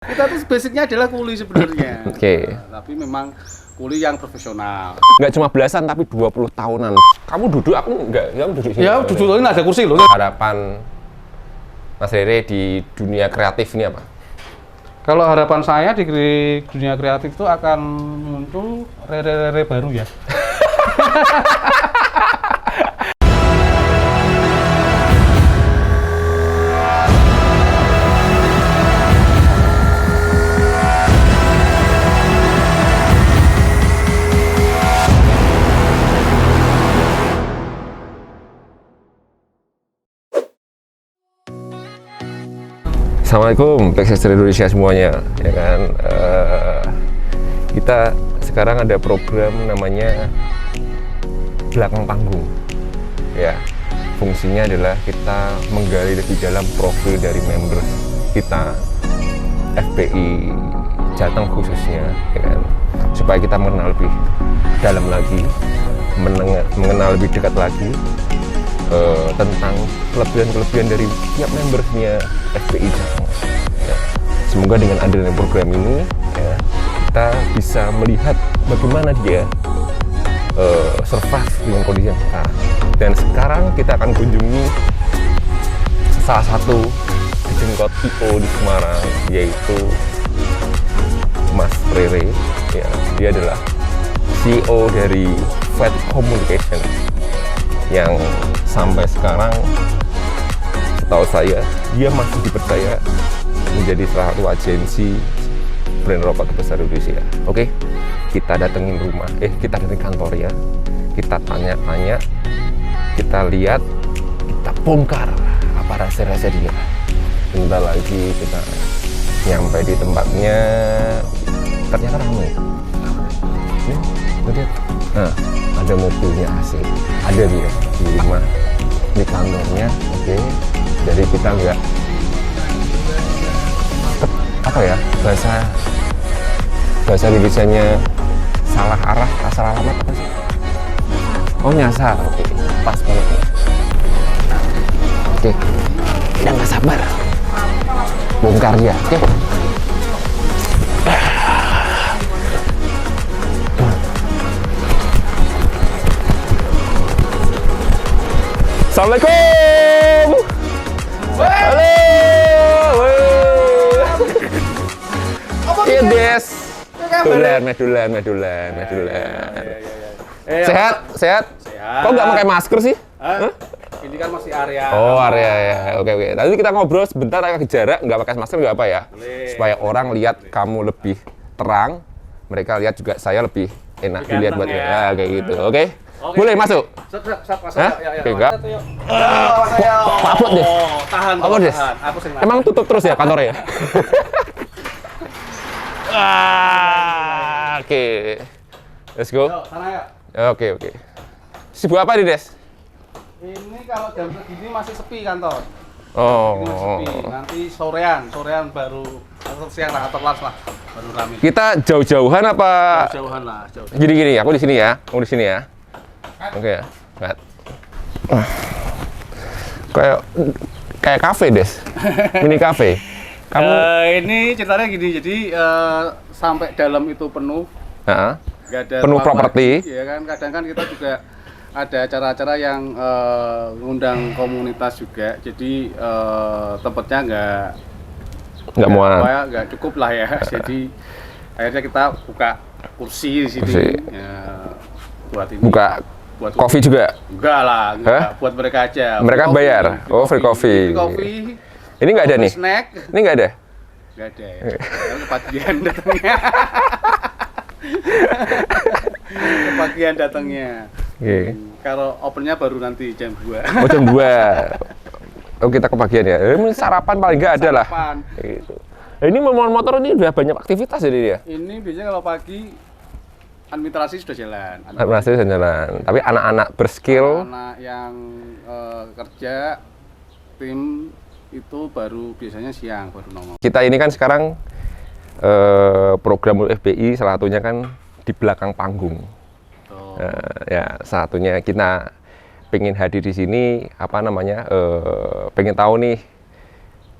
Kita tuh basicnya adalah kuli sebenarnya. Oke. Tapi memang kuli yang profesional. Nggak cuma belasan tapi 20 tahunan. Kamu duduk, aku nggak. Kamu duduk sini. Ya, duduk ini ada kursi loh. Harapan Mas Rere di dunia kreatif ini apa? Kalau harapan saya di dunia kreatif itu akan muncul Rere-Rere baru ya. Assalamualaikum, Pexester Indonesia semuanya, ya kan. Kita sekarang ada program namanya belakang panggung, ya. Fungsinya adalah kita menggali lebih dalam profil dari member kita, FPI Jateng khususnya, ya kan, supaya kita mengenal lebih dalam lagi, mengenal lebih dekat lagi tentang kelebihan-kelebihan dari tiap membernya FPI Jateng. Ya. Semoga dengan adanya program ini, ya, kita bisa melihat bagaimana dia survive dengan kondisi yang sekarang. Dan sekarang kita akan kunjungi salah satu jenggot IO di Semarang, yaitu Mas Rere. Ya, dia adalah CEO dari Fat Communication yang sampai sekarang setahu saya dia masih dipercaya menjadi salah satu agensi brand rokok terbesar di Indonesia. Oke, kita datengin rumah, kita datengin kantornya, kita tanya-tanya, kita lihat, kita bongkar apa rahasia dia. Bentar lagi kita nyampe di tempatnya, ternyata ramai. Lihat, nah, ada mobilnya asik, ada dia di rumah, di kantornya. Oke, jadi kita nggak apa ya, bahasa Indonesianya salah arah, salah alamat apa sih? Oh, nyasar. Oke, pas banget. Oke, udah nggak sabar bongkar ya. Oke. Assalamualaikum. Halo. Iya, Des. Medulan. Sehat. Kok nggak pakai masker sih? Ini kan masih area. Oh, area ya. Oke. Tadi kita ngobrol sebentar agak jarak, nggak pakai masker nggak apa ya? Boleh. Supaya orang lihat kamu lebih terang, mereka lihat juga saya lebih enak dilihat buat ya, kayak gitu. Oke. Boleh masuk? Hah? Oke, enggak. Apa deh? Tahan. Apa deh? Emang tutup terus ya kantornya? Oke. Let's go. Sana ya. Oke. Sibuk apa nih, Des? Ini kalau jam segini masih sepi kantor. Oh. Ini masih sepi. Nanti sorean baru atau siang lah atau las lah baru ramai. Kita jauh-jauhan apa? Jauhan lah, jauh. Gini, aku di sini ya. Kamu di sini ya. Oke ya. Lihat. Kayak kafe, Des. Mini kafe. Kamu ini ceritanya gini, jadi sampai dalam itu penuh. Nggak ada penuh ruang properti. lagi, ya kan, kadang kan kita juga ada acara-acara yang ngundang komunitas juga, jadi tempatnya nggak muat. nggak cukup lah ya. Jadi akhirnya kita buka kursi di sini. Ya, buat ini. Buka buat kopi juga? Enggak lah, buat mereka aja. Mereka bayar? Oh, free coffee. Ini nggak ada nih? Snack. Ini nggak ada? Nggak ada ya. Kepagian datangnya. Kepagian datangnya. Oke. Kalau opennya baru nanti jam 2. Oh, jam 2. Oh, kita kebagian ya. Sarapan paling nggak ada lah. Sarapan. Gitu. Nah, ini motor ini udah banyak aktivitas jadi dia. Ini biasanya kalau pagi administrasi sudah jalan. Administrasi sudah jalan. Tapi anak-anak berskill, anak yang kerja tim itu baru biasanya siang baru nongol. kita ini kan sekarang program FPI salah satunya kan di belakang panggung. Ya, satunya kita pengen hadir di sini, apa namanya, pengen tahu nih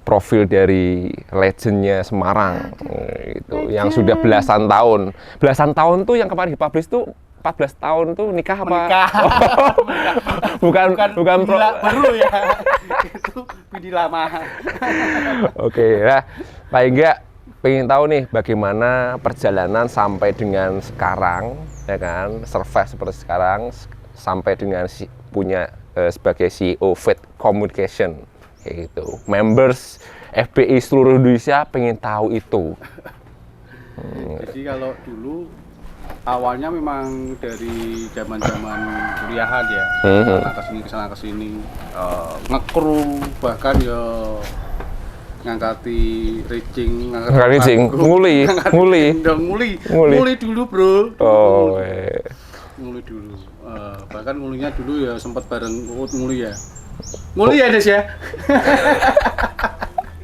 profil dari legendnya Semarang itu yang sudah belasan tahun tuh yang kemarin dipublish tuh 14 tahun tuh nikah apa? Menikah. bukan baru ya. Itu bini lama. Oke, nah paling enggak pengen tahu nih bagaimana perjalanan sampai dengan sekarang, ya kan, survive seperti sekarang sampai dengan punya sebagai CEO Fit Communication, kayak gitu. Members FPI seluruh Indonesia pengen tahu itu. Jadi kalau dulu awalnya memang dari zaman-zaman kuliahan ya, kesana kesini, ngekru, bahkan ya ngangkati rigging, nguli dulu bro. Nguli dulu. Bahkan ngulinya dulu ya sempat bareng nguli ya. Nguli ya Des ya.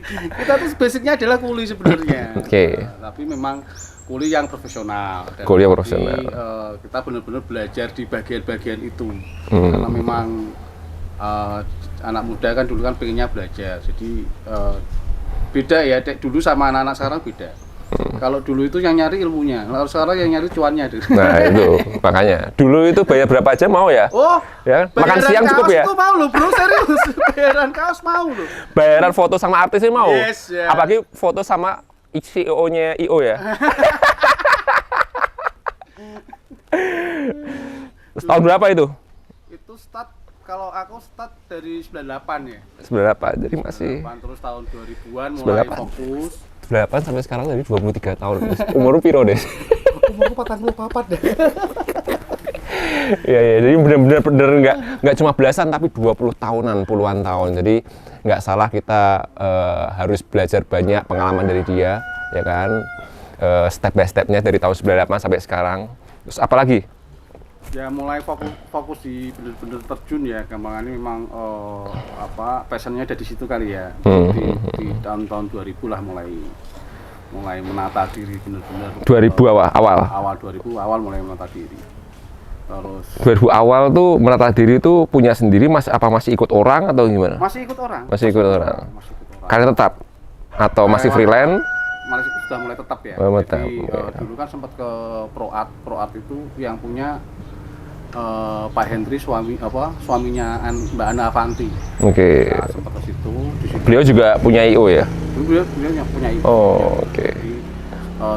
Kita tuh basicnya adalah kuli sebenarnya. Oke. Tapi memang kuli yang profesional. Kuliah profesional. Kita benar-benar belajar di bagian-bagian itu. Karena memang anak muda kan dulu kan pengennya belajar. Jadi beda ya, dulu sama anak-anak sekarang beda. Kalau dulu itu yang nyari ilmunya, kalau sekarang yang nyari cuannya. Nah itu makanya. Dulu itu bayar berapa aja mau ya? Oh, ya makan siang cukup ya? Bayaran kaos mau loh bro, serius. Bayaran kaos mau loh. Bayaran foto sama artisnya mau? Yes, ya. Apalagi foto sama CEO-nya IO ya? Terus tahun berapa itu? Itu start, kalau aku start dari 98 ya. 98, jadi masih 98, terus tahun 2000-an mulai 98. fokus. 98 sampai sekarang jadi 23 tahun. Umur piro, Des? Umurku 44 deh. Iya, jadi bener-bener nggak cuma belasan tapi 20 tahunan, puluhan tahun. Jadi nggak salah kita harus belajar banyak pengalaman dari dia, ya kan? Step by stepnya dari tahun 98 sampai sekarang. Terus apa lagi? Ya mulai fokus di bener-bener terjun ya, gampangannya memang passionnya ada di situ kali ya. Di tahun-tahun 2000 lah mulai menata diri bener-bener. 2000 awal? Awal 2000 awal mulai menata diri. Terus 2000 awal tuh menata diri tuh punya sendiri, masih ikut orang atau gimana? Masih ikut orang. Masih ikut orang. Kalian tetap? Atau masih freelance? Sudah mulai tetap ya. Jadi dulu kan sempat ke Proart itu yang punya Pak Hendri suaminya Mbak Ana Avanti. Oke. Nah, sempat ke situ. Beliau juga punya IO ya? Beliau punya IO. Oh, oke. Jadi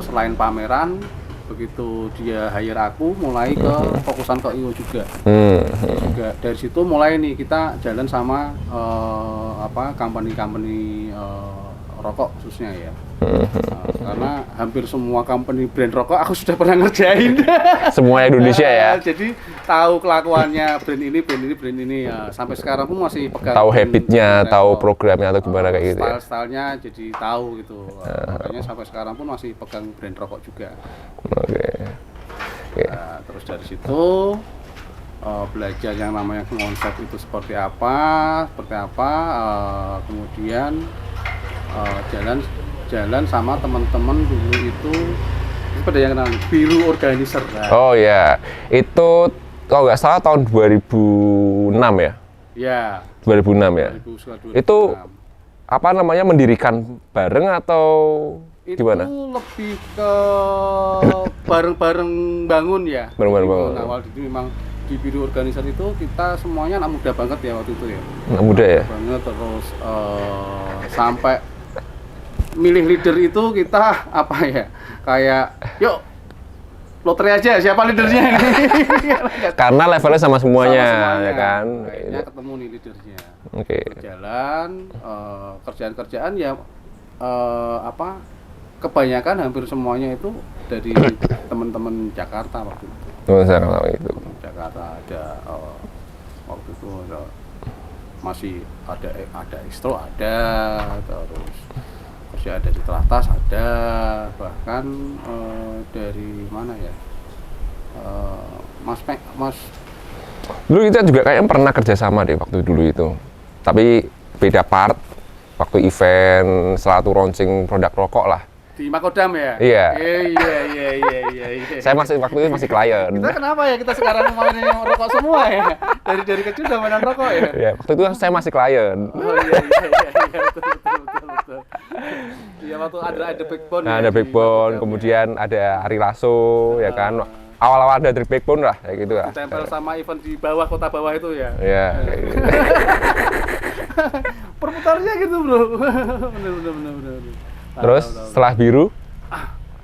selain pameran, begitu dia hire aku, mulai ke fokusan ke IO juga. Juga dari situ mulai nih kita jalan sama company rokok khususnya ya. Karena hampir semua company brand rokok aku sudah pernah ngerjain. Semua Indonesia ya. Jadi tahu kelakuannya brand ini ya. Sampai sekarang pun masih pegang. Tahu habitnya, tahu programnya atau gimana kayak gitu ya. Style-stylenya jadi tahu gitu. Makanya sampai sekarang pun masih pegang brand rokok juga. Oke. Nah, terus dari situ belajar yang namanya konsep itu seperti apa, kemudian jalan sama teman-teman dulu itu pada yang kenal Biru Organizer. Oh ya, itu kalau nggak salah tahun 2006 ya? Ya. 2006 ya. 2006. Itu apa namanya, mendirikan bareng atau gimana? Itu lebih ke bareng-bareng bangun ya. Bareng-bareng bangun. Awal itu memang di Biru Organizer itu kita semuanya anak muda banget ya waktu itu ya. Anak muda ya? Banget, terus sampai milih leader itu kita kayak yuk lotre aja siapa leadernya ini. Karena levelnya sama semuanya. Ya kan? Akhirnya ketemu nih leadernya. Oke. Jalan kerjaan-kerjaan ya kebanyakan hampir semuanya itu dari teman-teman Jakarta waktu itu. Jakarta ada waktu itu masih ada Istro ada, terus kerja ada di Telatas ada, bahkan dari mana ya Mas dulu kita juga kayaknya pernah kerjasama deh waktu dulu itu, tapi beda part waktu event selalu launching produk rokok lah. Di Makodam ya? Iya. Iya. Saya waktu itu masih klien. Kita kenapa ya kita sekarang mainin rokok semua ya? Dari kecil udah mainan rokok ya? Iya, waktu itu saya masih klien. Oh iya, betul. Iya, waktu ada backbone. Nah, ya, ada di backbone, Makodam, kemudian ada Ari Lasso, ya kan. Awal-awal ada dari backbone lah, kayak gitu lah. ditempel sama event di bawah, kota bawah itu ya? Iya, kayak gitu. Perputarnya gitu bro. Bener. Terus setelah biru,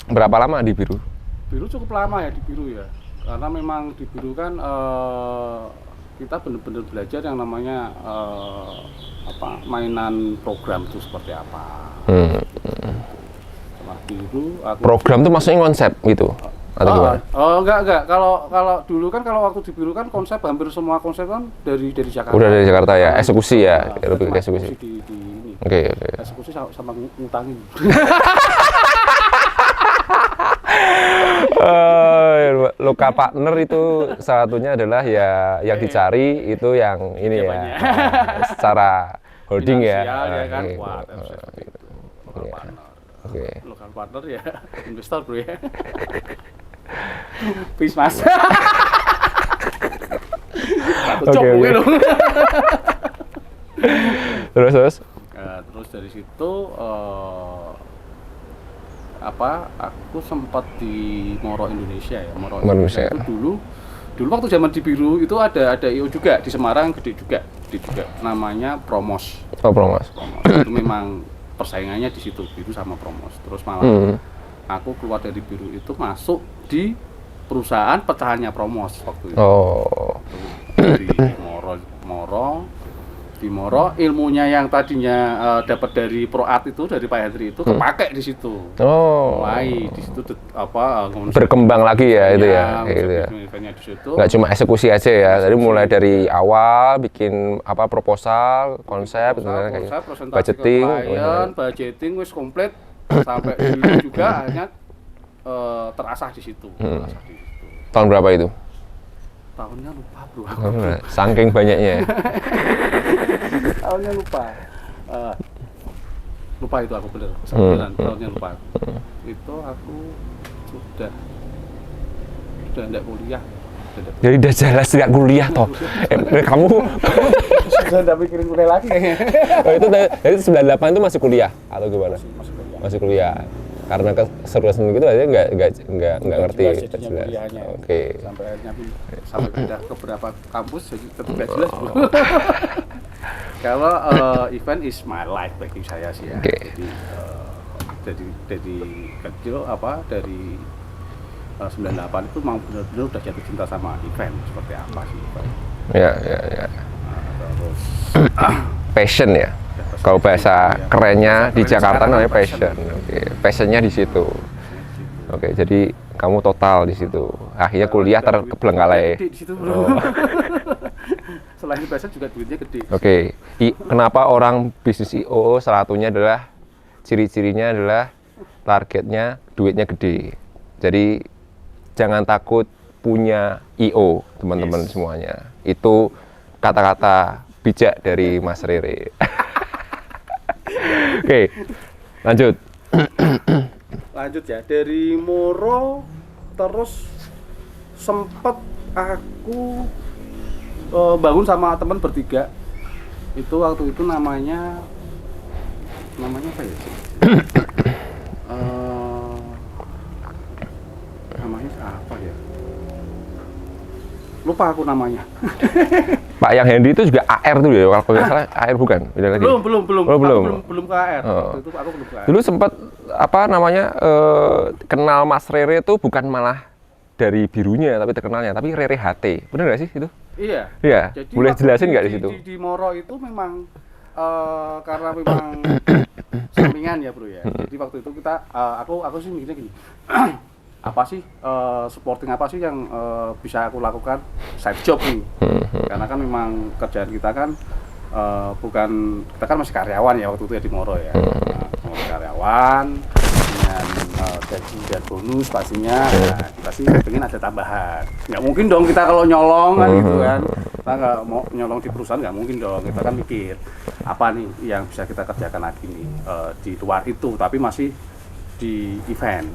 berapa lama di biru? Biru cukup lama ya di biru ya, karena memang di biru kan kita benar-benar belajar yang namanya mainan program itu seperti apa. Setelah biru aku Program tuh maksudnya konsep gitu atau gimana? Enggak. Kalau dulu kan kalau waktu di biru kan konsep hampir semua konsep kan dari Jakarta. Udah dari Jakarta ya, eksekusi ya, Nah, lebih ke eksekusi. di ini. Oke. Eksekusi sama ngutangin. Luka partner itu salah satunya adalah ya yang dicari itu yang ini ya, secara holding ya. Finansial, ya kan. Oke. Wah, seperti itu. Lokal partner. Oke. Lokal partner ya, investor bro ya. Peace mas. Oke. Terus. Terus dari situ aku sempat di Moro Indonesia ya. Moro Indonesia itu dulu waktu zaman di biru itu ada IO juga di Semarang, gede juga namanya Promos. Promos. Itu memang persaingannya di situ, biru sama Promos. Terus malah aku keluar dari biru itu masuk di perusahaan pecahannya Promos waktu itu. Di Moro ilmunya yang tadinya dapat dari Proat itu, dari Pak Hendri itu kepake di situ. Mulai di situ berkembang lagi ya itu ya. Eventnya di situ. Nggak cuma eksekusi aja ya. Jadi mulai dari awal bikin konsep, budgeting wis komplit sampai dulu juga akhirnya terasah di situ. Tahun berapa itu? Tahunnya lupa bro. Saking banyaknya ya. Tahunnya lupa. Lupa itu aku bener. Tahunnya lupa. Itu aku sudah enggak kuliah. Jadi udah jelas nggak kuliah toh. Kamu sudah enggak mikirin kuliah lagi. Itu dari 98 itu masih kuliah atau gimana? Masih kuliah. Karena keseruan gitu aja nggak ngerti. Oke. Sampai akhirnya sampai pindah ke beberapa kampus jadi tetap nggak jelas bro. Kalau event is my life bagi saya sih ya. Jadi dari kecil dari 98 itu mau benar-benar udah jatuh cinta sama event seperti apa sih event. Ya. Terus passion ya. Kalau bahasa kerennya di Jakarta namanya passion. Passionnya di situ. Oke, jadi kamu total di situ. Akhirnya kuliah terkebelengkalai. Di situ bro. Selain passion juga duitnya gede. Oke. Kenapa orang bisnis IO salah satunya adalah ciri-cirinya adalah targetnya duitnya gede. Jadi jangan takut punya IO, teman-teman semuanya. Itu kata-kata bijak dari Mas Rere. Oke, lanjut ya, dari Moro terus sempat aku bangun sama teman bertiga. Itu waktu itu namanya apa ya? Namanya apa ya? Lupa aku namanya. Pak yang Hendy itu juga AR tuh ya, kalau nggak salah AR bukan? Beda lagi. Belum ke AR. Waktu itu aku belum ke AR. Dulu sempat kenal Mas Rere itu bukan malah dari birunya tapi terkenalnya, tapi Rere HT. Benar nggak sih itu? Iya. Jadi boleh jelasin nggak di situ? Di Moro itu memang karena memang sampingan ya bro ya. Jadi waktu itu kita aku sih mikirnya gini. Apa sih supporting apa sih yang bisa aku lakukan side job nih, karena kan memang kerjaan kita kan kita kan masih karyawan ya waktu itu ya di Moro ya, karyawan dengan gaji dan bonus pastinya. Kita sih pengen ada tambahan, nggak mungkin dong kita kalau nyolong kan gitu kan, kita nggak mau nyolong di perusahaan, nggak mungkin dong. Kita kan mikir apa nih yang bisa kita kerjakan lagi nih di luar itu, tapi masih di event,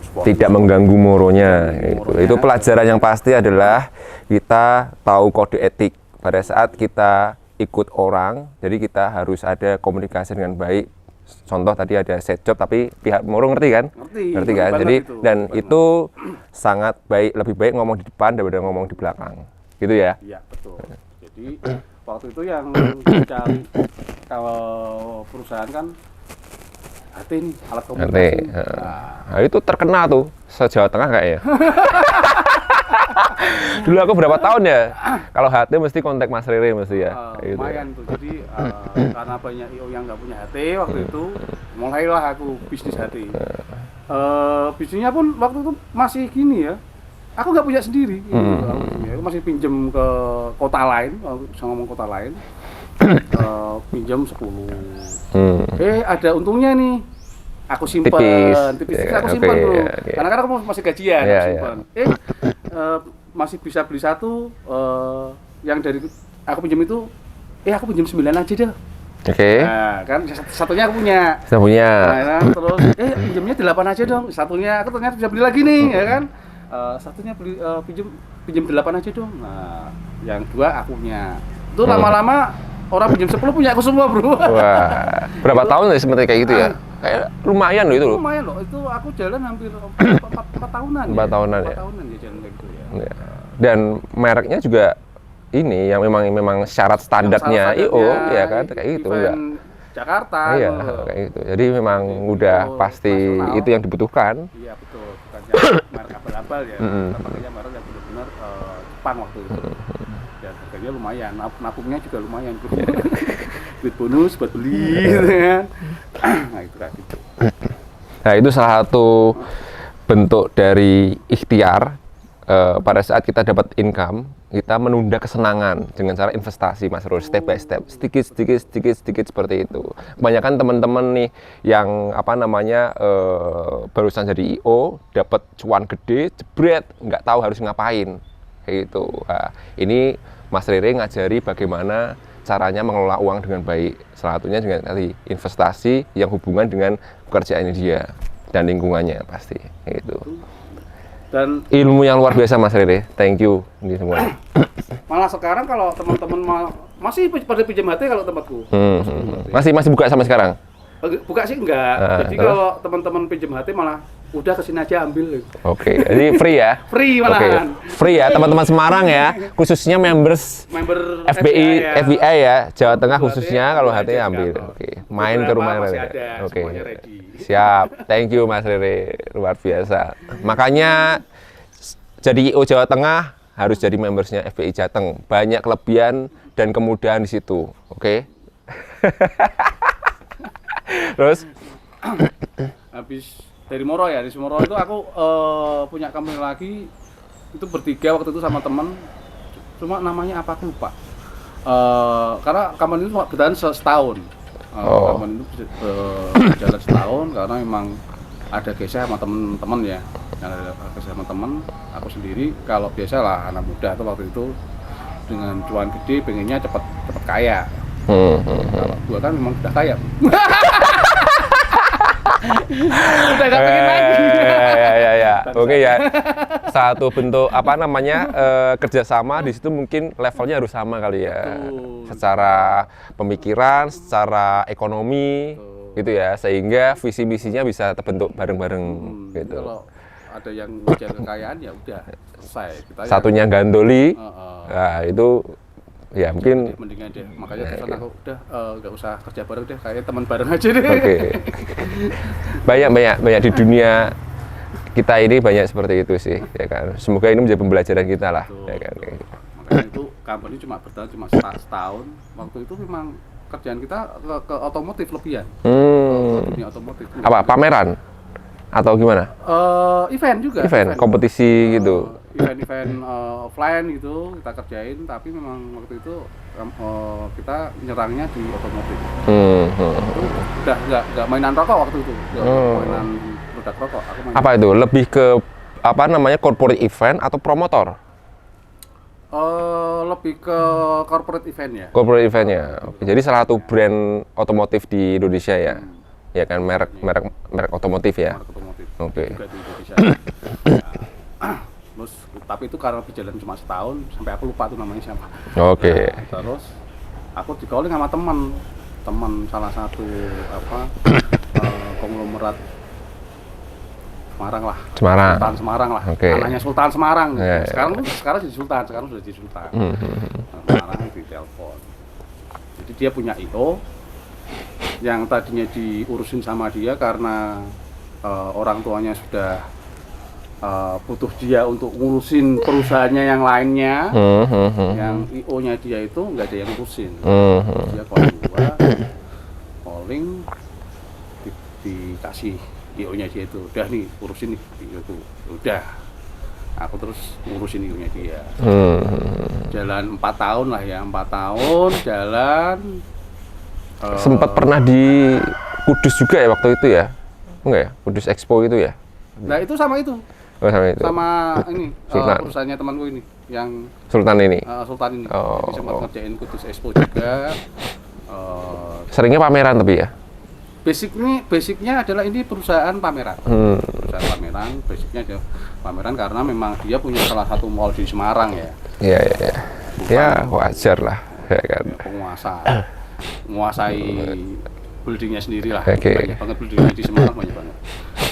sport. Tidak mengganggu moronya. Itu pelajaran yang pasti adalah kita tahu kode etik pada saat kita ikut orang, jadi kita harus ada komunikasi dengan baik. Contoh tadi ada set job, tapi pihak moro ngerti kan? Ngerti kan? Jadi itu sangat baik, lebih baik ngomong di depan daripada ngomong di belakang, gitu ya? Iya betul. Jadi waktu itu yang dicari kalau perusahaan kan HT nih, alat komunikasi. Nah, itu terkenal tuh se-Jawa Tengah kayaknya. Dulu aku berapa tahun ya? Kalau HT mesti kontak Mas Rere mesti ya. Lumayan tuh. Jadi karena banyak IO yang nggak punya HT waktu itu, mulailah aku bisnis HT. Bisnisnya pun waktu itu masih gini ya. Aku nggak punya sendiri. Aku masih pinjem ke kota lain, bisa ngomong kota lain. Pinjam 10. Ada untungnya nih. Aku simpan, tipis aku simpan bro. Karena kan aku masih gajian, aku simpan. Masih bisa beli satu, yang dari aku pinjam itu, aku pinjam 9 aja deh. Nah, kan satunya aku punya. Nah, terus pinjamnya 8 aja dong. Satunya aku ternyata bisa beli lagi nih, ya kan? Satunya pinjam 8 aja dong. Nah, yang 2 aku punya. Itu lama-lama orang pinjam 10 punya aku semua, bro. Wah, berapa tahun ya seperti kayak gitu ya? Kayak lumayan loh itu loh. Lumayan loh, itu aku jalan hampir 4 tahunan. 4 tahunan ya? 4 tahunan ya jalan kayak gitu ya. Dan mereknya juga ini yang memang syarat standarnya IO ya kan, kayak gitu enggak? Jakarta. Iya, kayak gitu. Jadi memang udah pasti nasional. Itu yang dibutuhkan. Iya betul, bukan merek abal-abal ya. Kita pakainya merek yang benar-benar Jepang waktu itu. Ya harganya lumayan, nabungnya juga lumayan. Duit bonus buat beli gitu kan. Nah itu kayak gitu. Nah itu salah satu bentuk dari ikhtiar pada saat kita dapat income, kita menunda kesenangan dengan cara investasi, Mas Rul, step by step, sedikit seperti itu. Kebanyakan teman-teman nih yang barusan jadi IO, dapat cuan gede, jebret, nggak tahu harus ngapain, kayak gitu. Nah, ini Mas Rere ngajari bagaimana caranya mengelola uang dengan baik. Salah satunya dengan tadi investasi yang hubungan dengan pekerjaannya dia dan lingkungannya pasti, gitu. Dan ilmu yang luar biasa Mas Rere, thank you ini semua. Malah sekarang kalau teman-teman masih pada pinjam HT kalau tempatku. Masih buka sampai sekarang? Buka sih enggak. Jadi kalau teman-teman pinjam HT malah udah kesini aja ambil. Oke, jadi free ya? Free malahan. Free ya teman-teman Semarang ya, khususnya member FBI ya, Jawa Tengah khususnya kalau HT ambil. Oke, main ke rumah Rere. Oke, siap. Thank you Mas Rere, luar biasa. Makanya jadi IO Jawa Tengah harus jadi membersnya FBI Jateng. Banyak kelebihan dan kemudahan di situ. Oke. Terus habis dari Moro ya, di Moro itu aku punya company lagi, itu bertiga waktu itu sama teman, cuma namanya apa aku lupa. Karena company itu bertahan setahun. Company itu berjalan setahun karena memang ada geser sama teman-teman ya. Ada geser sama teman, aku sendiri kalau biasalah anak muda tuh waktu itu dengan cuan gede pengennya cepet kaya. Kalau gua kan memang udah kaya. Udah gak pengen lagi. Ya. Oke ya. Satu bentuk kerjasama di situ mungkin levelnya harus sama kali ya. Secara pemikiran, secara ekonomi, gitu ya. Sehingga visi misinya bisa terbentuk bareng-bareng gitu. Kalau ada yang ngejar kekayaan ya udah selesai. Satunya gandoli. Nah, itu ya mungkin mendingan deh, makanya terus aku udah nggak usah kerja bareng deh, kayak teman bareng aja deh. Banyak di dunia kita ini banyak seperti itu sih, ya kan. Semoga ini menjadi pembelajaran kita lah, ya kan. Makanya itu company cuma bertahan setahun. Waktu itu memang kerjaan kita ke otomotif lebihan. Dunia otomotif. Apa pameran atau gimana? Event juga. Event kompetisi gitu. Event offline gitu kita kerjain, tapi memang waktu itu kita nyerangnya di otomotif. Itu udah nggak mainan rokok waktu itu, mainan produk rokok. Apa itu? Lebih ke corporate event atau promotor? Lebih ke corporate event ya. Corporate eventnya. Jadi salah satu brand otomotif di Indonesia ya. ya kan, merek otomotif ya. Merek otomotif. Oke. Juga di Indonesia. Terus tapi itu karena berjalan cuma setahun sampai aku lupa tuh namanya siapa. Oke. Nah, terus aku di-calling sama teman salah satu konglomerat Semarang lah. Sultan Semarang lah. Oke. Anaknya Sultan Semarang. Ya, Sekarang jadi Sultan, sudah jadi Sultan. Semarang ditelepon. Jadi dia punya IO yang tadinya diurusin sama dia karena orang tuanya sudah butuh dia untuk ngurusin perusahaannya yang lainnya. Yang IO-nya dia itu nggak ada yang ngurusin. Dia calling dikasih IO-nya dia itu, udah nih urusin nih itu, udah aku terus ngurusin IO-nya dia. Jalan 4 tahun lah ya, 4 tahun jalan. Sempat pernah di Kudus juga ya waktu itu ya, enggak ya, Kudus Expo itu ya? Nah itu sama itu. Oh, sama itu. Sama ini perusahaannya temanku ini, yang Sultan ini. Sultan ini. Oh. Jadi sempat ngerjain Kudus Expo juga. Seringnya pameran tapi ya. Basicnya adalah ini perusahaan pameran. Perusahaan pameran, basicnya adalah pameran karena memang dia punya salah satu mall di Semarang ya. Iya. Ya wajar lah, ya kan. Menguasai buildingnya sendiri lah. Oke. Banyak banget buildingnya di Semarang, banyak banget.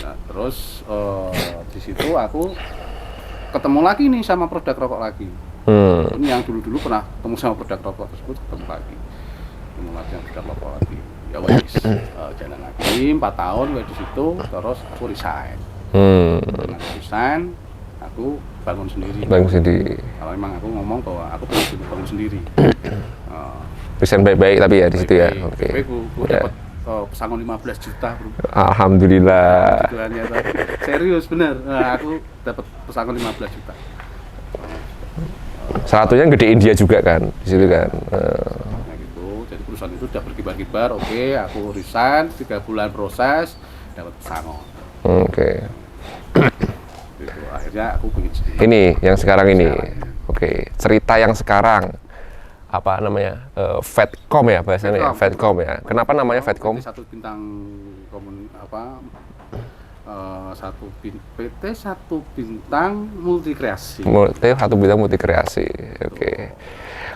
Nah, terus di situ aku ketemu lagi nih sama produk rokok lagi. Ini yang dulu pernah ketemu sama produk rokok tersebut, ketemu lagi yang produk rokok lagi. Ya wes, jalan lagi 4 tahun gue di situ, terus aku resign. Aku bangun sendiri. Kalau memang aku ngomong bahwa aku pengen bangun sendiri. Resign baik-baik tapi ya di situ ya. Oke. Gue dapat pesangon 15 juta, bro. Alhamdulillah. Serius bener. Nah, aku dapat pesangon 15 juta. Salah satunya gedein dia juga kan di situ kan. Jadi perusahaan itu udah berkibar-kibar, oke, aku resign, 3 bulan proses, dapat pesangon. Oke. Gitu, akhirnya aku bikin sendiri. Ini yang sekarang ini. Oke, cerita yang sekarang apa namanya? Vetcom ya bahasanya. Vetcom ya. Kenapa namanya Vetcom? PT 1 bintang PT 1 bintang multikreasi. PT 1 bintang multikreasi. Oke.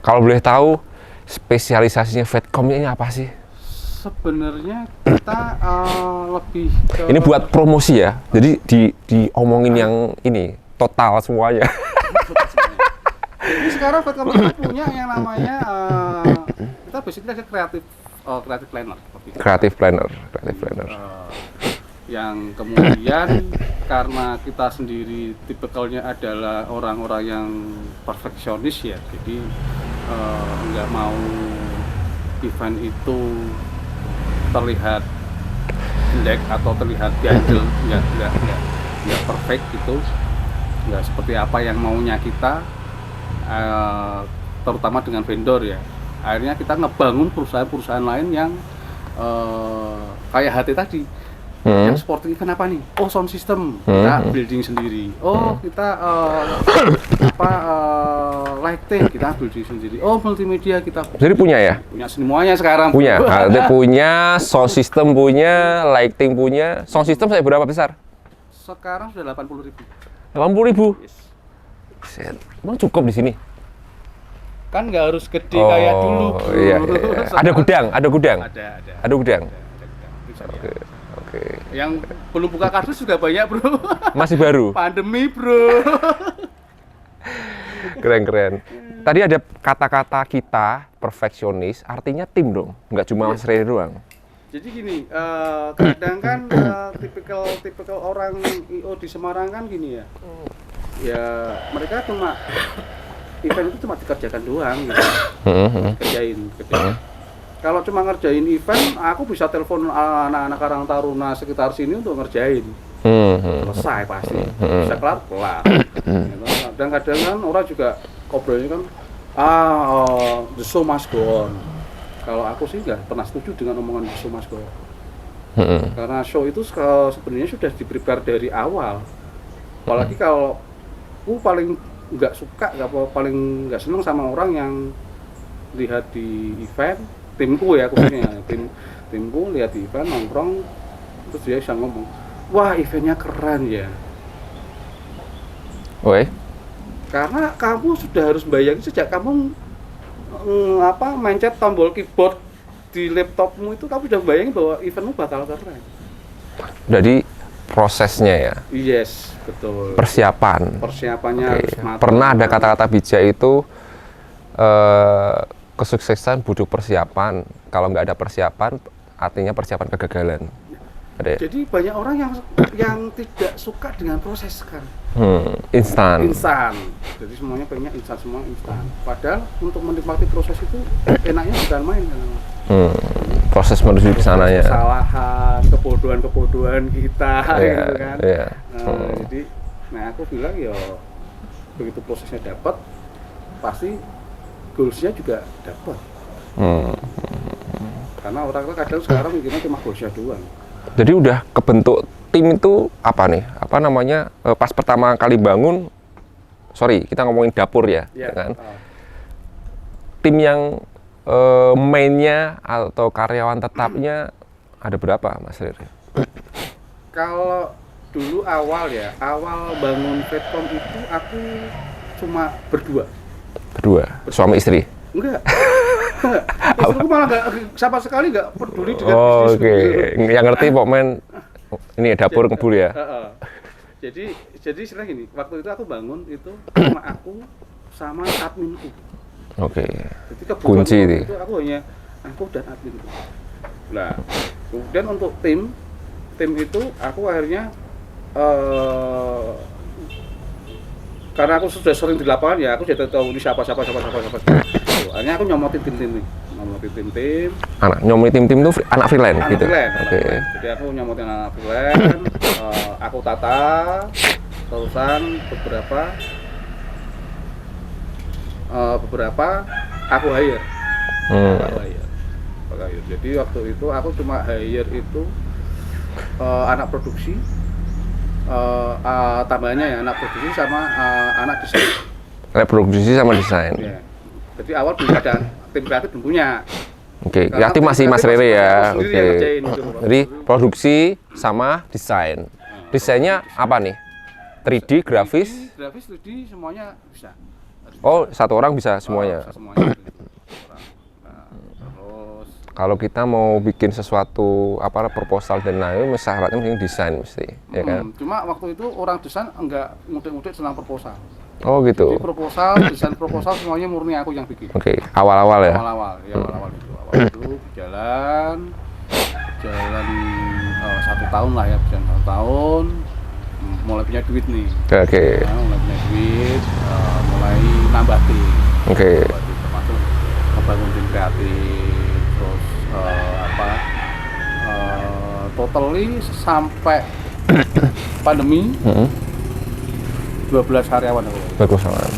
Kalau boleh tahu spesialisasinya Vetcom ini apa sih? Sebenarnya kita lebih ke... Ini buat promosi ya. Jadi diomongin yang ini total semuanya. Jadi sekarang Vetcom itu punya yang namanya kita basically ada creative planner. Creative planner. Yang kemudian karena kita sendiri tipikalnya adalah orang-orang yang perfeksionis ya, jadi nggak mau event itu terlihat jelek atau terlihat ganjel, nggak perfect gitu, nggak seperti apa yang maunya kita, terutama dengan vendor ya. Akhirnya kita ngebangun perusahaan-perusahaan lain yang kayak HT tadi. Yang sporting event apa nih? Oh, sound system, kita building sendiri. Oh, kita lighting, kita building sendiri. Oh, multimedia kita. Jadi punya ya? Punya semuanya sekarang. Punya. Ada punya, sound system punya, lighting punya. Sound system saya berapa besar? Sekarang sudah 80.000. 80.000? Yes. Emang cukup di sini? Kan nggak harus gede kayak dulu. Iya. Ada gudang. Ada gudang. Oke. Yang belum buka kardus juga banyak, bro. Masih baru. Pandemi, bro. Keren. Tadi ada kata-kata kita perfeksionis, artinya tim dong, nggak cuma Mas Rere doang. Jadi gini, kadang kan tipikal orang IO di Semarang kan gini ya. Ya mereka cuma event itu cuma dikerjakan doang gitu. Kerjain. Kalau cuma ngerjain event, aku bisa telepon anak-anak Karang Taruna sekitar sini untuk ngerjain. Selesai pasti, bisa kelar. Dan kadang kan orang juga ngobrolnya kan, the show must go on. Kalau aku sih nggak pernah setuju dengan omongan the show must go on. Karena show itu sebenarnya sudah di-prepare dari awal. Apalagi kalau aku paling nggak suka, paling nggak seneng sama orang yang lihat di event, timku ya khususnya, timku lihat event nongkrong, terus dia bisa ngomong, wah eventnya keren ya. Woi. Karena kamu sudah harus bayangin sejak kamu mencet tombol keyboard di laptopmu itu, kamu sudah bayangin bahwa eventmu bakal keren. Jadi prosesnya ya. Yes, betul. Persiapannya Oke. harus matang. Pernah ada kata-kata bijak itu kesuksesan butuh persiapan. Kalau nggak ada persiapan, artinya persiapan kegagalan. Ada ya? Jadi banyak orang yang tidak suka dengan proses kan. Instan. Jadi semuanya pengennya instan, semua instan. Padahal untuk menikmati proses itu enaknya bukan main kan. Proses menuju ke sananya. Kesalahan, kebodohan kita gitu kan. Iya. Jadi aku bilang ya begitu prosesnya dapat, pasti goalsnya juga dapat. Karena orang kadang sekarang mikirnya cuma goalsnya doang. Jadi udah kebentuk tim itu apa nih? Apa namanya? Pas pertama kali bangun, sorry, kita ngomongin dapur ya, kan? Tim yang mainnya atau karyawan tetapnya ada berapa, Mas Riri? Kalau dulu awal bangun Vetcom itu aku cuma berdua. Suami istri? Enggak. Istriku malah sama sekali nggak peduli dengan bisnis. Oke. Yang ngerti pokoknya ini dapur ngebul ya. Jadi sebenarnya gini, waktu itu aku bangun itu cuma aku sama adminku. Oke. Jadi kebetulan Kunci itu aku hanya aku dan adminku. Nah, kemudian untuk tim itu aku akhirnya karena aku sudah sering di lapangan ya, aku jadi tahu ini siapa. Akhirnya aku nyomotin tim. Nyomotin tim itu anak freelance gitu. Oke. Jadi aku nyomotin anak freelance, aku tata, terusan beberapa aku hire. Jadi waktu itu aku cuma hire itu anak produksi, tambahannya ya anak produksi sama anak desain. Reproduksi sama desain. Ya. Jadi awal belum ada tim kreatif belum punya. Oke, kreatif masih Mas Rere ya. Oke. Gitu. Jadi produksi sama desain. Desainnya apa nih? 3D, grafis? Grafis, 3D semuanya bisa. Oh, satu orang bisa semuanya. Semuanya. Terus kalau kita mau bikin sesuatu proposal dan lain-lain, syaratnya mungkin desain mesti, ya kan? Cuma waktu itu orang desain enggak mudik-mudik senang proposal. Oh gitu. Jadi desain proposal semuanya murni aku yang bikin. Oke, awal-awal ya? Awal itu jalan 1 tahun lah ya, berjalan 1 tahun, mulai punya duit nih. Oke. Mulai punya duit, mulai nambah tim. Oke. Termasuk membangun tim kreatif, terus totally sampai pandemi 12 karyawan aku. Bagus banget.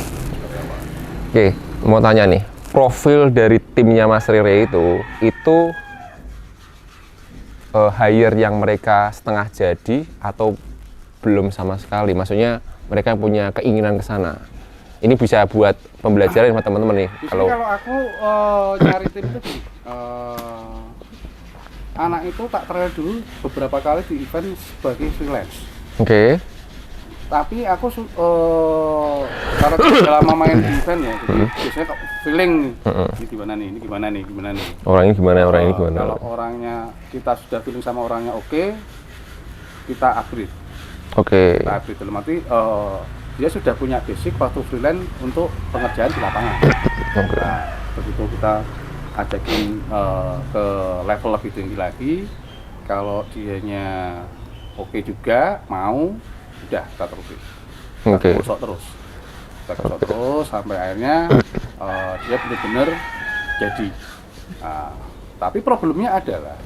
Oke, mau tanya nih, profil dari timnya Mas Rere itu hire yang mereka setengah jadi atau belum sama sekali? Maksudnya mereka punya keinginan ke sana. Ini bisa buat pembelajaran sama teman-teman nih. Kalau aku nyari tim itu anak itu tak trial dulu beberapa kali di event sebagai freelance. Oke. Tapi aku karena sudah lama main di event ya, jadi biasanya feeling ini gimana nih. Orang ini gimana? Kalau orangnya kita sudah feeling sama orangnya oke, kita upgrade. Oke. Kita upgrade dalam arti dia sudah punya basic waktu freelance untuk pengerjaan di lapangan. Nah, begitu kita ajakin ke level lebih tinggi lagi, kalau dianya oke juga mau, udah kita terusin. Kita gosok terus sampai akhirnya dia benar-benar jadi. Tapi problemnya adalah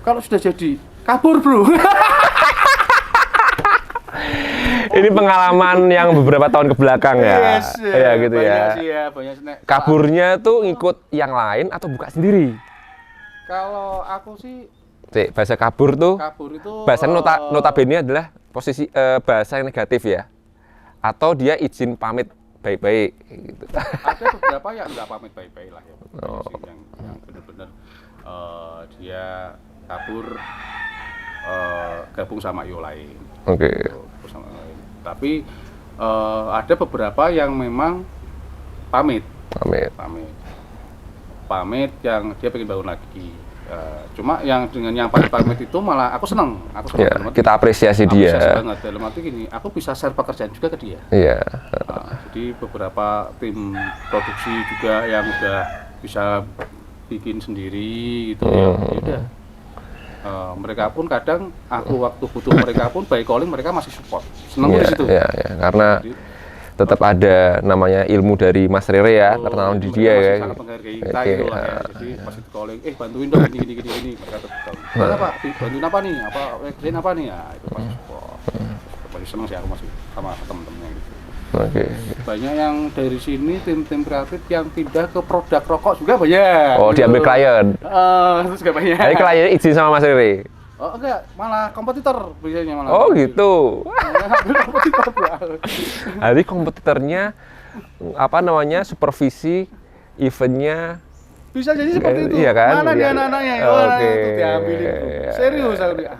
kalau sudah jadi kabur bro. Ini pengalaman yang beberapa tahun ke belakang ya. Yes, ya gitu ya. Banyak Kaburnya tuh ngikut yang lain atau buka sendiri? Kalau aku sih bahasa kabur tuh itu bahasa notabene adalah posisi bahasa yang negatif ya. Atau dia izin pamit baik-baik gitu. Ada beberapa yang enggak pamit baik-baik lah ya. Yang benar-benar dia kabur gabung sama IO lain. Oke. Gabung sama IO lain. Tapi ada beberapa yang memang pamit yang dia pengen bangun lagi. Cuma yang dengan yang pamit itu malah aku senang Ya, kita apresiasi dia. Apresiasi banget, dalam arti gini, aku bisa share pekerjaan juga ke dia. Iya. Jadi beberapa tim produksi juga yang udah bisa bikin sendiri gitu ya udah. Mereka pun kadang aku waktu butuh mereka pun by calling mereka masih support. Senang di situ. Iya, karena jadi, tetap ada namanya ilmu dari Mas Rere ya, tertanam di dia ya. Sangat menghargai kita gitu lah ya. Jadi pas itu calling, bantuin dong gini. Mereka tetap. Apa? Bantuin apa nih? Kerjain apa nih? Ya itu pas support. Masih senang sih aku masih sama temen-temennya gitu. Oke. Banyak yang dari sini tim-tim kreatif yang pindah ke produk rokok juga banyak. Oh, diambil klien. Terus juga banyak. Jadi kliennya izin sama Mas Rere. Oh enggak, malah kompetitor biasanya malah. Oh gitu. Kompetitor. Jadi kompetitornya apa namanya supervisi eventnya bisa jadi seperti itu. Iya kan? Mana dia anak-anaknya? Oke. Itu diambilin. Serius aku dia.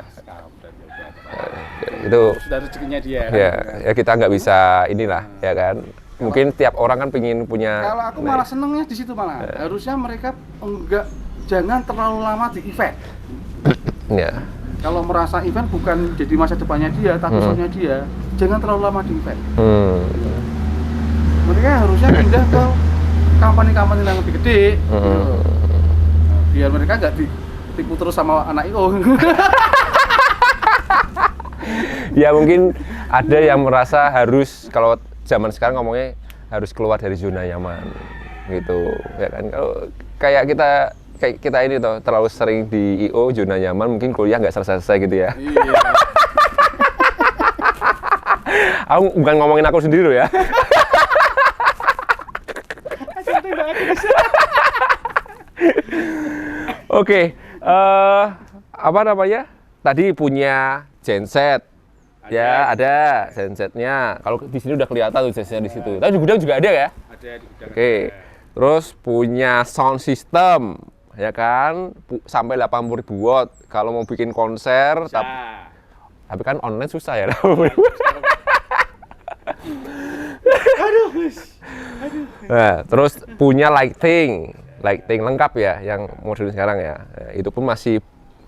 Itu sudah rezekinya dia. Ya kita nggak bisa inilah ya kan. Mungkin tiap orang kan pengen punya. Kalau aku malah senengnya di situ malah. Harusnya mereka jangan terlalu lama di event. Ya. Kalau merasa event bukan jadi masa depannya dia, tapi soalnya dia, jangan terlalu lama di event. Mereka harusnya pindah ke company-company yang lebih gede. Biar mereka nggak ditipu terus sama anak IO. Ya mungkin ada yang merasa harus, kalau zaman sekarang ngomongnya harus keluar dari zona nyaman gitu ya kan. Kalau kayak kita ini toh terlalu sering di IO zona nyaman, mungkin kuliah nggak selesai gitu ya. Iya. Aku bukan ngomongin aku sendiri loh ya. Oke, apa namanya? Tadi punya genset. Ya, ada gensetnya. Kalau di sini udah kelihatan tuh gensetnya di situ. Tapi di gudang juga ada ya? Ada di gudang. Oke. Terus punya sound system, ya kan? Sampai 80.000 watt. Kalau mau bikin konser, tapi kan online susah ya. Nah, terus punya lighting lengkap ya, yang modern sekarang ya. Itu pun masih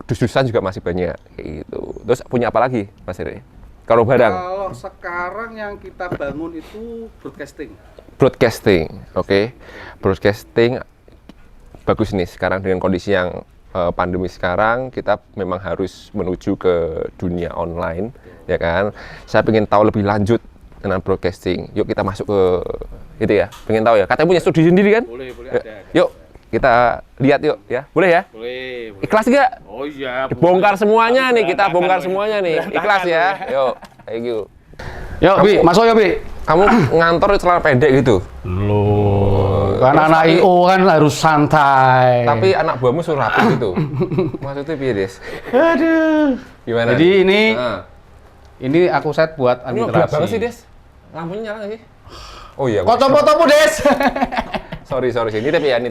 dus-dusan juga masih banyak kayak gitu. Terus punya apa lagi, Mas Iri? Kalau barang? Kalau sekarang yang kita bangun itu broadcasting, oke. Broadcasting bagus nih sekarang dengan kondisi yang pandemi sekarang, kita memang harus menuju ke dunia online, ya kan? Saya ingin tahu lebih lanjut dengan broadcasting. Yuk kita masuk ke itu ya. Pengen tahu ya. Katanya punya studio sendiri kan? Boleh ada. Yuk kita lihat yuk ya. Boleh ya? Boleh. Ikhlas nggak? Oh iya. Bongkar semuanya nih, kita bongkar semuanya nih. Ikhlas ya. Yuk, thank you. Yuk, Bi, masuk ya, Bi. Kamu ngantor celana pendek gitu? Loh, kan anak IO kan harus santai. Tapi anak buahmu suruh rapi gitu. Maksudnya piye, Des? Aduh. Gimana? Jadi ini aku set buat ini gelap banget sih, Des. Lampunya nyala nggak sih? Oh iya. Foto-fotomu, Des. Sorry. Ini tapi ya.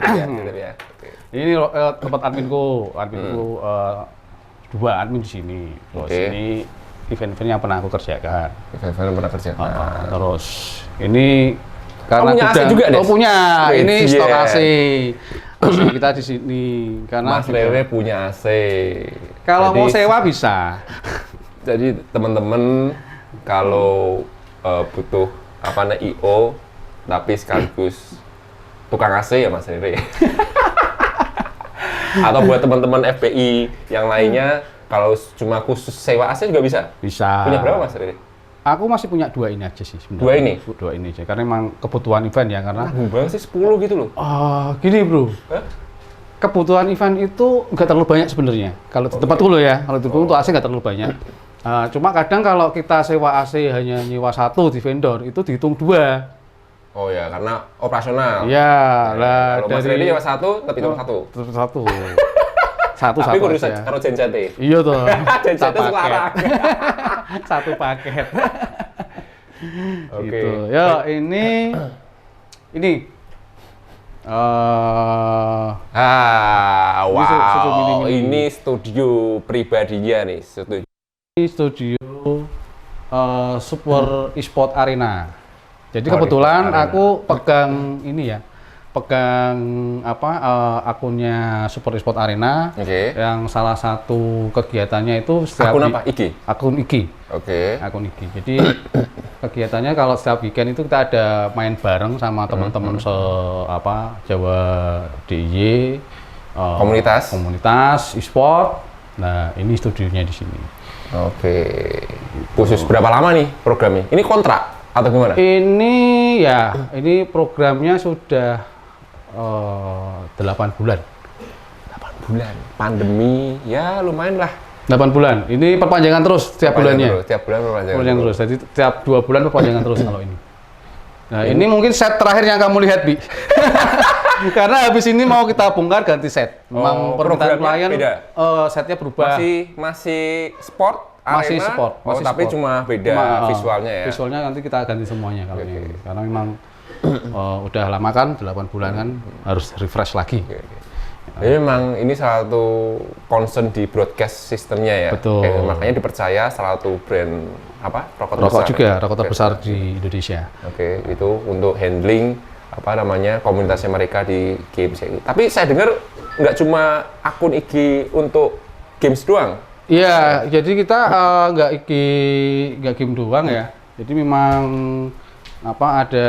Ini tempat adminku dua admin di sini. Terus ini event-event yang pernah aku kerjakan. Terus ini karena punya AC juga, Des? Oh punya. Ini Yeah. stok AC. Terus kita di sini karena Mas Rere punya AC. Kalau mau sewa bisa. Jadi teman-teman kalau butuh IO tapi sekaligus tukang AC ya Mas Rere. Atau buat teman-teman FPI yang lainnya, kalau cuma khusus sewa AC juga bisa? Bisa. Punya berapa Mas Rere? Aku masih punya 2 ini aja sih sebenarnya. 2 ini? 2 ini aja, karena memang kebutuhan event ya, karena Bang sih 10 gitu loh. Gini bro, kebutuhan event itu nggak terlalu banyak sebenarnya. Kalau di tempatku loh ya, kalau di tempatku untuk AC nggak terlalu banyak. Cuma kadang kalau kita sewa AC hanya nyewa 1 di vendor, itu dihitung 2. Oh ya, karena operasional. Iya, lah kalau Mas Rere nyewa 1, tapi hitung 1. Satu tapi kudu aja. karo genset. Iya toh. Genset selarang. Satu paket. Oke. Gitu. Ya, ini studio Wow, mini-mini. ini studio pribadinya nih, studio. Ini studio Super Esport Arena. Jadi Oh, kebetulan Esport Arena. aku pegang ini ya, pegang akunnya Super Esport Arena. Oke. Yang salah satu kegiatannya itu setiap Akun apa? IG? Akun IG. Oke. Akun IG. Jadi kegiatannya kalau setiap weekend itu kita ada main bareng sama teman-teman Jawa DIY, komunitas e-sport. Nah, ini studionya di sini. Oke. Khusus berapa lama nih programnya? Ini kontrak atau gimana? Ini programnya sudah 8 bulan. 8 bulan. Pandemi, ya lumayan lah. 8 bulan. Ini perpanjangan terus setiap bulannya. Tiap bulan perpanjangan. Perpanjangan terus. Jadi tiap 2 bulan perpanjangan terus kalau ini. Nah, ini mungkin set terakhir yang kamu lihat, Bi. Karena habis ini mau kita bongkar ganti set. Memang permintaan programnya klien beda? Setnya berubah. Masih sport? Masih arena? sport. Masih Tapi sport. cuma beda visualnya ya? Visualnya nanti kita ganti semuanya kalau ini. Karena memang udah lama kan, 8 bulan kan, harus refresh lagi. Jadi memang ini salah satu concern di broadcast sistemnya ya? Betul. Makanya dipercaya salah satu brand rokok Rokok besar. juga, rokok terbesar di Indonesia. Oke, itu untuk handling komunitasnya mereka di games ini. Tapi saya dengar nggak cuma akun IG untuk games doang. Iya, jadi kita nggak game doang ya. Jadi memang ada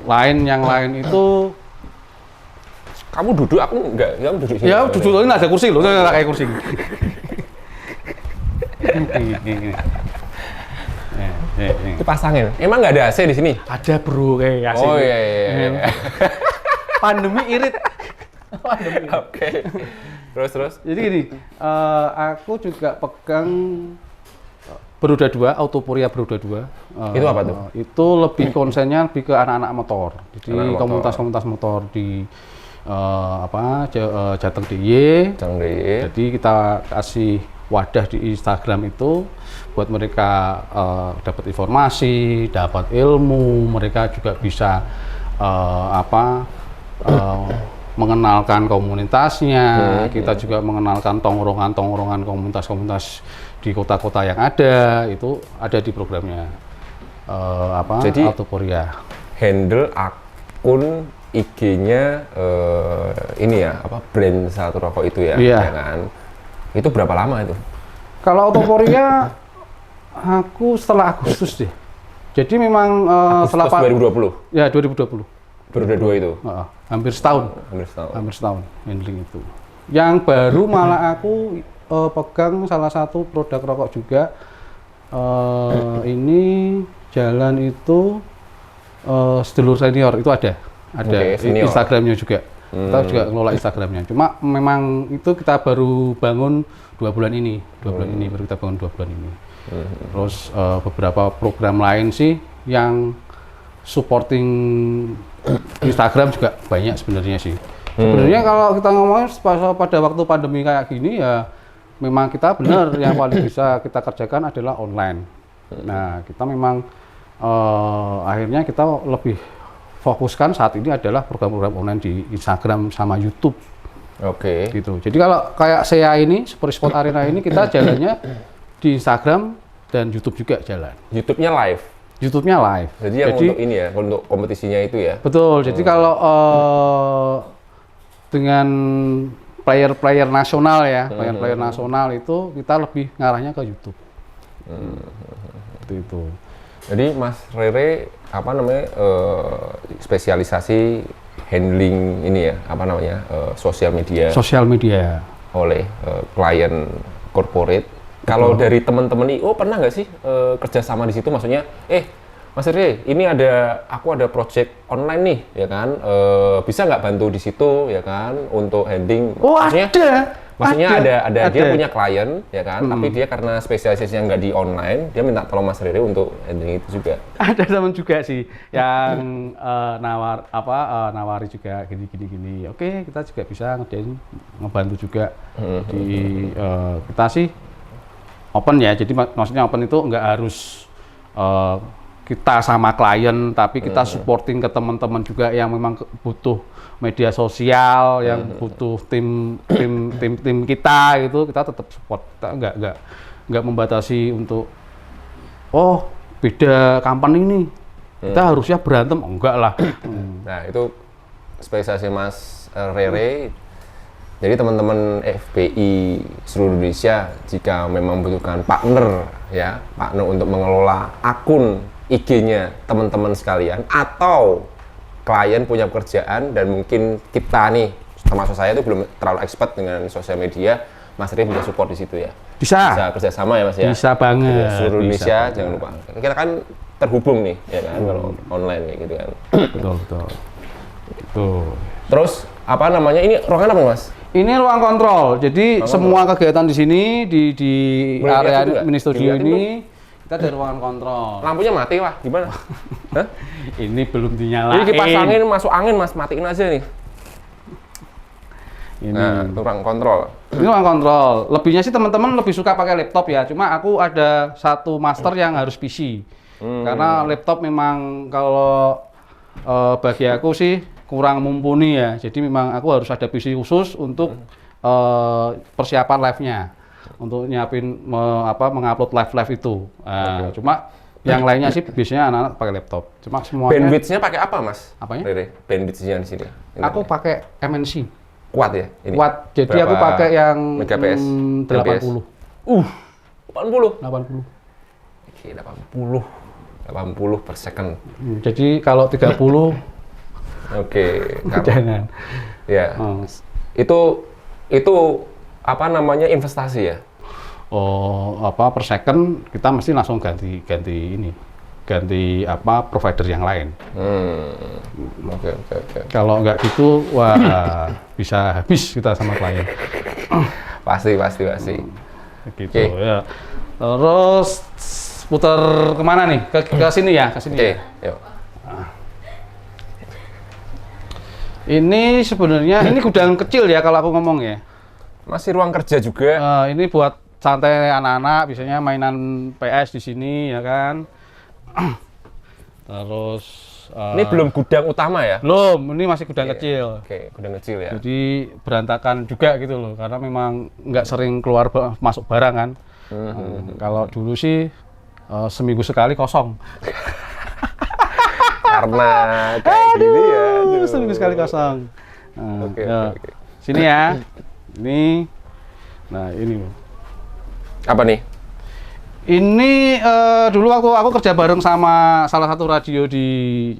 yang lain itu. Kamu duduk, aku nggak. Kamu duduk sini. Ya, duduk ini ada kursi loh, nggak kayak kursi. Itu pasangin. Emang nggak ada AC di sini? Ada bro, kayak asik. Oh iya. Pandemi irit. Oke. Terus. Jadi gini, aku juga pegang Beroda 2, Autoporia Beroda 2. Itu apa tuh? Itu lebih konsennya lebih ke anak-anak motor. Jadi Anak motor. komunitas-komunitas motor di Jateng DIY. Jadi kita kasih wadah di Instagram itu buat mereka dapat informasi, dapat ilmu, mereka juga bisa mengenalkan komunitasnya, kita juga mengenalkan tongkrongan-tongkrongan komunitas-komunitas di kota-kota yang ada, itu ada di programnya Jadi, Autoporia. Handle akun IG-nya ini ya, brand satu rokok itu ya, Iya. ya kan? Itu berapa lama itu? Kalau Autoporia, aku setelah Agustus deh. Jadi memang Agustus 2020? Ya, 2020. Beroda 2 itu? Hampir setahun. Hampir setahun Handling itu. Yang baru malah aku pegang salah satu produk rokok juga. Ini jalan itu sedulur senior itu ada senior. Instagramnya juga. Kita juga ngelola Instagramnya. Cuma memang itu kita baru bangun 2 bulan ini. 2 bulan ini baru kita bangun 2 bulan ini. Terus beberapa program lain sih yang supporting Instagram juga banyak sebenarnya sih. Sebenarnya kalau kita ngomongin pada waktu pandemi kayak gini ya memang kita benar yang paling bisa kita kerjakan adalah online. Nah, kita memang akhirnya kita lebih fokuskan saat ini adalah program-program online di Instagram sama YouTube. Oke. Gitu. Jadi kalau kayak saya ini Super Esport Arena ini kita jalannya di Instagram dan YouTube juga jalan. YouTube-nya live? YouTube-nya live. Jadi yang untuk ini ya, untuk kompetisinya itu ya? Betul. Jadi kalau dengan player-player nasional ya, player-player nasional itu kita lebih ngarahnya ke YouTube. Itu. Jadi Mas Rere spesialisasi handling ini ya, sosial media. Sosial media Oleh klien corporate. Kalau dari teman-teman IO pernah nggak sih kerjasama di situ? Maksudnya, Mas Rere, ini aku ada project online nih, ya kan? Bisa nggak bantu di situ, ya kan? Untuk handling. Oh, Maksudnya ada dia punya klien, ya kan? Tapi dia karena spesialisasinya nggak di online, dia minta tolong Mas Rere untuk handling itu juga. Ada teman juga sih yang nawari juga gini. Oke, kita juga bisa ngebantu juga di kita sih open ya. Jadi maksudnya open itu nggak harus kita sama klien, tapi kita supporting ke teman-teman juga yang memang butuh media sosial, yang butuh tim kita gitu, kita tetap support. Kita nggak membatasi untuk beda company nih, kita harusnya berantem, enggak lah. Nah itu spesialisasi Mas Rere. Jadi teman-teman FPI seluruh Indonesia jika memang membutuhkan partner untuk mengelola akun IG-nya teman-teman sekalian, atau klien punya pekerjaan dan mungkin kita nih, termasuk saya itu belum terlalu expert dengan sosial media, Mas Rere bisa support di situ ya. Bisa kerjasama ya Mas ya. Bisa banget. Seluruh Indonesia jangan lupa. Kita kan terhubung nih ya kan kalau online kayak gitu kan. Betul. Terus apa namanya, ini ruangan apa Mas? Ini ruang kontrol. Jadi semua kegiatan di sini di area mini studio ini kita ada ruangan kontrol. Lampunya mati wah, gimana? Hah? Ini belum dinyalain. Ini kipas angin masuk angin Mas, matiin aja nih. Ini ruang kontrol. Ini ruang kontrol. Lebihnya sih teman-teman lebih suka pakai laptop ya. Cuma aku ada satu master yang harus PC. Karena laptop memang kalau bagi aku sih kurang mumpuni ya. Jadi memang aku harus ada PC khusus untuk persiapan live-nya. Untuk nyiapin mengupload live itu. Cuma yang lainnya sih biasanya anak-anak pakai laptop. Cuma semuanya. Bandwidth-nya pakai apa Mas? Apanya? Rere, bandwidth-nya di sini. Aku pakai MNC. Kuat ya? Ini. Kuat. Jadi aku pakai yang megabps? 80. 80. 80. Oke, 80 per second. Jadi kalau 30 oke, jangan. Ya. Itu apa namanya, investasi ya? Per second kita mesti langsung ganti provider yang lain. Oke. Kalau nggak gitu, wah bisa habis kita sama klien. Pasti. Gitu ya. Terus putar kemana nih? Ke sini ya, ke sini. Oke, yuk. Ini sebenarnya ini gudang kecil ya kalau aku ngomong ya. Masih ruang kerja juga. Ini buat santai anak-anak, biasanya mainan PS di sini ya kan. Terus ini belum gudang utama ya? Belum, ini masih gudang kecil. Oke, gudang kecil ya. Jadi berantakan juga gitu loh, karena memang nggak sering keluar masuk barang kan. Kalau dulu sih seminggu sekali kosong. Karena kayak gini ya. Seminggu sekali kosong. Oke. Sini ya. Ini. Nah, ini. Apa nih? Ini dulu waktu aku kerja bareng sama salah satu radio di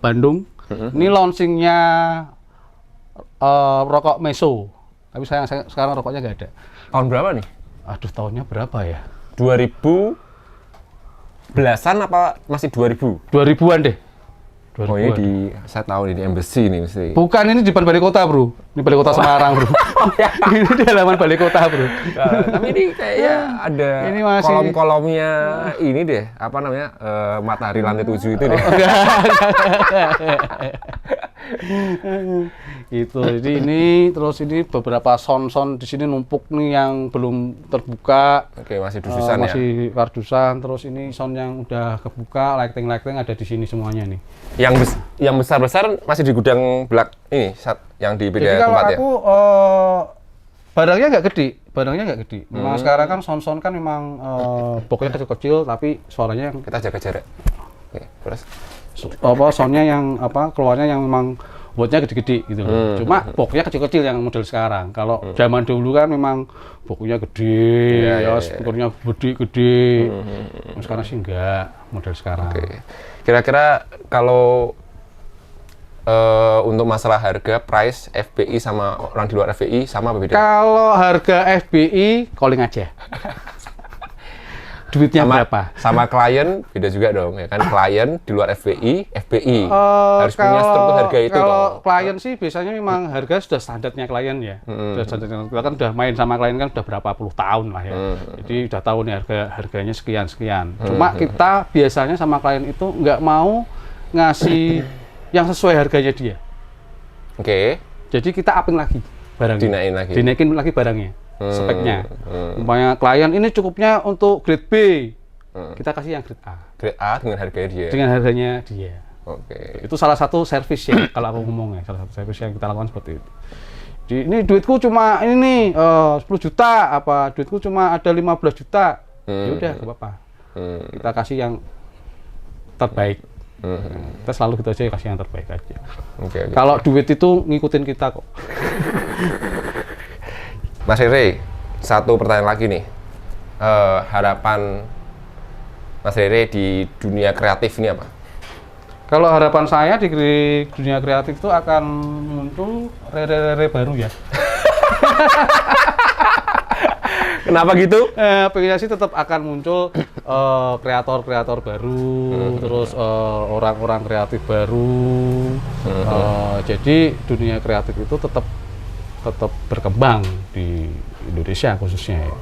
Bandung. Ini launchingnya rokok Meso. Tapi saya sekarang rokoknya nggak ada. Tahun berapa nih? Aduh, tahunnya berapa ya? 2000 belasan apa masih 2000? 2000-an deh. 2000-an. Oh, ini saya tahu ini di Embassy nih mesti. Bukan, ini di depan balai kota, Bro. Ini balai kota Semarang, Bro. Ini di halaman balai kota, Bro. Tapi ini kayaknya ada ini masih kolom-kolomnya ini deh, apa namanya? Matahari lantai 7 itu deh. Gitu. Jadi ini terus ini beberapa sound di sini numpuk nih yang belum terbuka. Oke, masih dususan ya. Masih kardusan. Terus ini sound yang udah kebuka, lighting ada di sini semuanya nih. Yang besar-besar masih di gudang belak ini yang di beda tempat ya. Jadi kalau aku barangnya nggak gede. Memang sekarang kan sound kan memang boxnya kecil-kecil tapi suaranya yang kita jaga jarak. Oke, terus soundnya yang keluarnya yang memang buatnya gede-gede gitu. Cuma boxnya kecil-kecil yang model sekarang. Kalau zaman dulu kan memang boxnya gede, speakernya gede-gede. Sekarang sih enggak model sekarang. Oke. Kira-kira kalau untuk masalah harga, price FPI sama orang di luar FPI sama apa beda? Kalau harga FPI calling aja. Duitnya berapa? Sama klien beda juga dong ya kan, klien di luar FPI harus punya struktur harga itu. Kalau klien sih biasanya memang harga sudah standarnya klien ya. Sudah standarnya, kita kan udah main sama klien kan udah berapa puluh tahun lah ya. Jadi udah tahu nih harganya sekian. Cuma kita biasanya sama klien itu nggak mau ngasih yang sesuai harganya dia. Oke. Jadi kita upin lagi barangnya. Dinaikin lagi barangnya. Speknya. Umpamanya klien ini cukupnya untuk grade B, kita kasih yang grade A. Grade A dengan harganya dia. Dengan harganya dia. Oke. Itu salah satu servis ya, kalau aku ngomong ya, salah satu servis yang kita lakukan seperti itu. Jadi ini duitku cuma ini nih 10 juta, apa duitku cuma ada 15 juta. Ya udah, gak apa-apa. Kita kasih yang terbaik. Kita selalu gitu aja kasih yang terbaik aja. Oke. Kalau duit itu ngikutin kita kok. Mas Rere, satu pertanyaan lagi nih. Harapan Mas Rere di dunia kreatif ini apa? Kalau harapan saya di dunia kreatif itu akan muncul Rere baru ya. Kenapa gitu? Pengennya sih tetap akan muncul kreator-kreator baru, terus orang-orang kreatif baru. Jadi dunia kreatif itu tetap berkembang di Indonesia khususnya ya.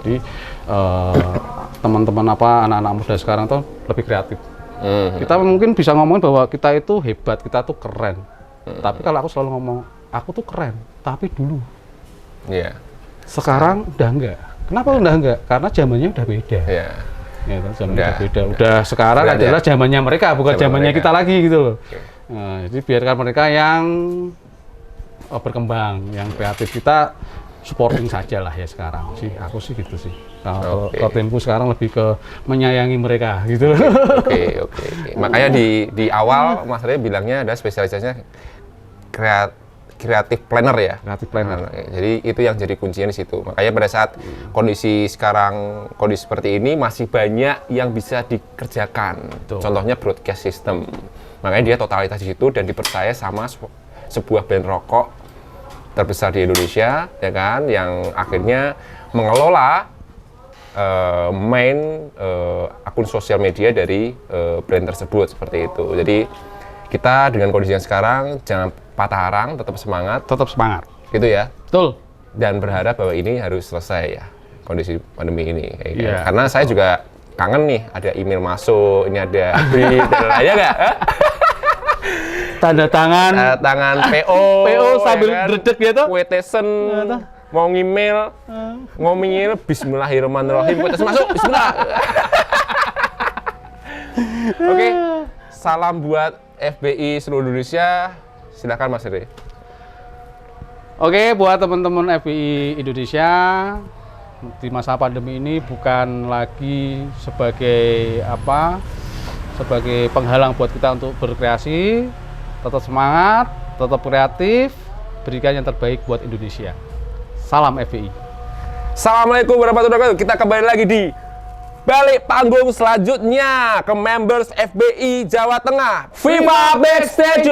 Jadi teman-teman anak-anak muda sekarang tuh lebih kreatif. Kita mungkin bisa ngomongin bahwa kita itu hebat, kita tuh keren. Tapi kalau aku selalu ngomong, aku tuh keren, tapi dulu. Iya. Sekarang udah enggak. Kenapa udah enggak? Karena zamannya udah beda. Iya. Ya, zamannya udah beda. Udah sekarang adalah zamannya mereka, bukan zamannya kita lagi gitu loh. Nah, jadi biarkan mereka yang berkembang, yang kreatif, kita supporting saja lah ya sekarang sih. Aku sih gitu sih. Kalau timku sekarang lebih ke menyayangi mereka gitu. Oke. Makanya di awal Mas Rere bilangnya ada spesialisasinya kreatif planner ya. Kreatif planner. Jadi itu yang jadi kuncinya di situ. Makanya pada saat kondisi seperti ini masih banyak yang bisa dikerjakan. Betul. Contohnya broadcast system. Makanya dia totalitas di situ dan dipercaya sama sebuah brand rokok terbesar di Indonesia, ya kan, yang akhirnya mengelola akun sosial media dari brand tersebut seperti itu. Jadi kita dengan kondisi yang sekarang jangan patah arang, tetap semangat. Tetap semangat. Gitu ya. Betul. Dan berharap bahwa ini harus selesai ya, kondisi pandemi ini. Yeah. Karena saya juga kangen nih, ada email masuk, ini ada brief, ya nggak? Tanda tangan PO sambil ya kan? dredeg gitu. Quotation, mau ngomongin Bismillahirrahmanirrahim, quotation masuk, Bismillah. Oke, salam buat FBI seluruh Indonesia. Silakan Mas Rere. Oke, buat teman-teman FBI Indonesia, di masa pandemi ini bukan lagi sebagai penghalang buat kita untuk berkreasi. Tetap semangat, tetap kreatif, berikan yang terbaik buat Indonesia. Salam FBI. Assalamualaikum warahmatullahi wabarakatuh. Kita kembali lagi di balik panggung selanjutnya ke members FBI Jawa Tengah. Viva Backstage!